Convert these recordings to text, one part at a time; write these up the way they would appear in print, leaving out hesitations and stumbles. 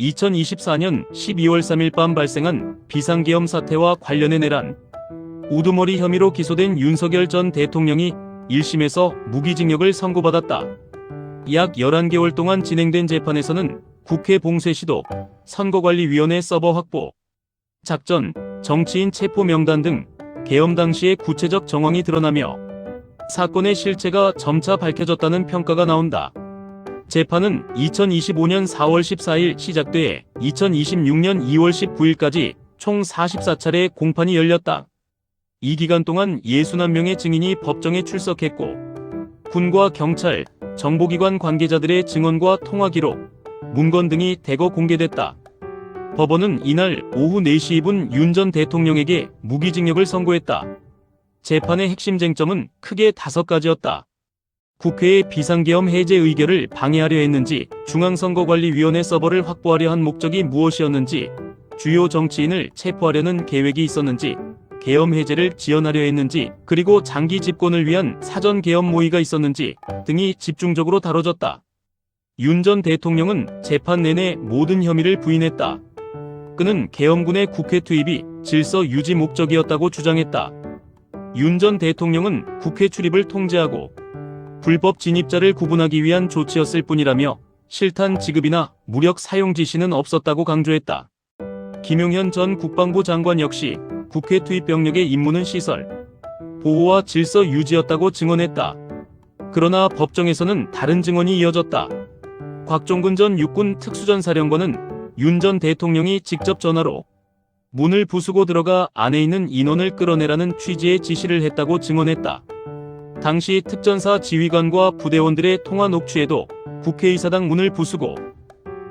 2024년 12월 3일 밤 발생한 비상계엄 사태와 관련해 내란 우두머리 혐의로 기소된 윤석열 전 대통령이 1심에서 무기징역을 선고받았다. 약 11개월 동안 진행된 재판에서는 국회 봉쇄시도, 선거관리위원회 서버 확보, 작전, 정치인 체포 명단 등 계엄 당시의 구체적 정황이 드러나며 사건의 실체가 점차 밝혀졌다는 평가가 나온다. 재판은 2025년 4월 14일 시작돼 2026년 2월 19일까지 총 44차례 공판이 열렸다. 이 기간 동안 61명의 증인이 법정에 출석했고 군과 경찰, 정보기관 관계자들의 증언과 통화 기록, 문건 등이 대거 공개됐다. 법원은 이날 오후 4시 2분 윤 전 대통령에게 무기징역을 선고했다. 재판의 핵심 쟁점은 크게 5가지였다. 국회의 비상계엄 해제 의결을 방해하려 했는지, 중앙선거관리위원회 서버를 확보하려 한 목적이 무엇이었는지, 주요 정치인을 체포하려는 계획이 있었는지, 계엄 해제를 지연하려 했는지, 그리고 장기 집권을 위한 사전 계엄 모의가 있었는지 등이 집중적으로 다뤄졌다. 윤 전 대통령은 재판 내내 모든 혐의를 부인했다. 그는 계엄군의 국회 투입이 질서 유지 목적이었다고 주장했다. 윤 전 대통령은 국회 출입을 통제하고 불법 진입자를 구분하기 위한 조치였을 뿐이라며 실탄 지급이나 무력 사용 지시는 없었다고 강조했다. 김용현 전 국방부 장관 역시 국회 투입 병력의 임무는 시설, 보호와 질서 유지였다고 증언했다. 그러나 법정에서는 다른 증언이 이어졌다. 곽종근 전 육군 특수전사령관은 윤 전 대통령이 직접 전화로 문을 부수고 들어가 안에 있는 인원을 끌어내라는 취지의 지시를 했다고 증언했다. 당시 특전사 지휘관과 부대원들의 통화 녹취에도 국회의사당 문을 부수고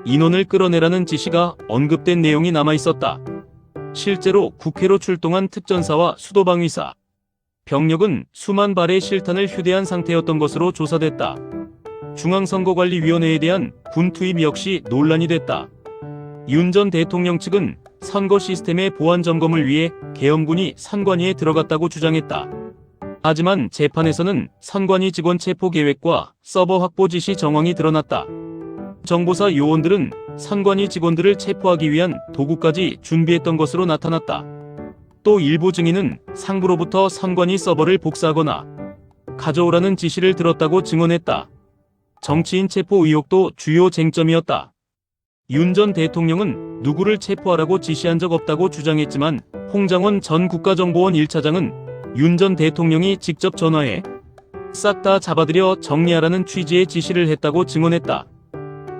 인원을 끌어내라는 지시가 언급된 내용이 남아있었다. 실제로 국회로 출동한 특전사와 수도방위사, 병력은 수만 발의 실탄을 휴대한 상태였던 것으로 조사됐다. 중앙선거관리위원회에 대한 군 투입 역시 논란이 됐다. 윤 전 대통령 측은 선거 시스템의 보안 점검을 위해 계엄군이 선관위에 들어갔다고 주장했다. 하지만 재판에서는 선관위 직원 체포 계획과 서버 확보 지시 정황이 드러났다. 정보사 요원들은 선관위 직원들을 체포하기 위한 도구까지 준비했던 것으로 나타났다. 또 일부 증인은 상부로부터 선관위 서버를 복사하거나 가져오라는 지시를 들었다고 증언했다. 정치인 체포 의혹도 주요 쟁점이었다. 윤 전 대통령은 누구를 체포하라고 지시한 적 없다고 주장했지만 홍장원 전 국가정보원 1차장은 윤 전 대통령이 직접 전화해 싹 다 잡아들여 정리하라는 취지의 지시를 했다고 증언했다.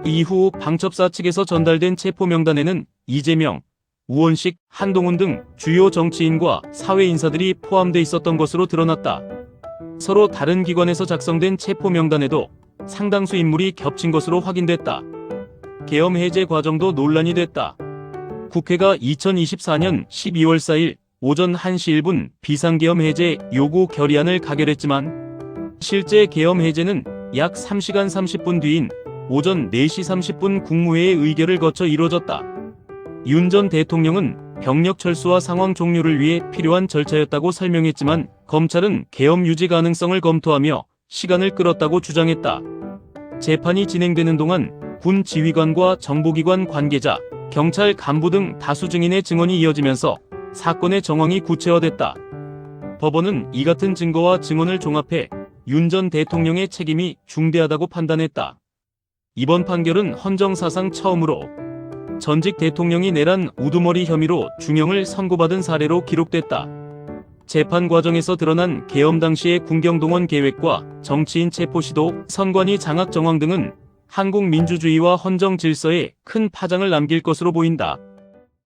이후 방첩사 측에서 전달된 체포 명단에는 이재명, 우원식, 한동훈 등 주요 정치인과 사회 인사들이 포함돼 있었던 것으로 드러났다. 서로 다른 기관에서 작성된 체포 명단에도 상당수 인물이 겹친 것으로 확인됐다. 계엄 해제 과정도 논란이 됐다. 국회가 2024년 12월 4일 오전 1시 1분 비상계엄 해제 요구 결의안을 가결했지만 실제 계엄 해제는 약 3시간 30분 뒤인 오전 4시 30분 국무회의 의결을 거쳐 이뤄졌다. 윤 전 대통령은 병력 철수와 상황 종료를 위해 필요한 절차였다고 설명했지만 검찰은 계엄 유지 가능성을 검토하며 시간을 끌었다고 주장했다. 재판이 진행되는 동안 군 지휘관과 정보기관 관계자, 경찰 간부 등 다수 증인의 증언이 이어지면서 사건의 정황이 구체화됐다. 법원은 이 같은 증거와 증언을 종합해 윤 전 대통령의 책임이 중대하다고 판단했다. 이번 판결은 헌정사상 처음으로 전직 대통령이 내란 우두머리 혐의로 중형을 선고받은 사례로 기록됐다. 재판 과정에서 드러난 계엄 당시의 군경동원 계획과 정치인 체포 시도, 선관위 장악 정황 등은 한국 민주주의와 헌정 질서에 큰 파장을 남길 것으로 보인다.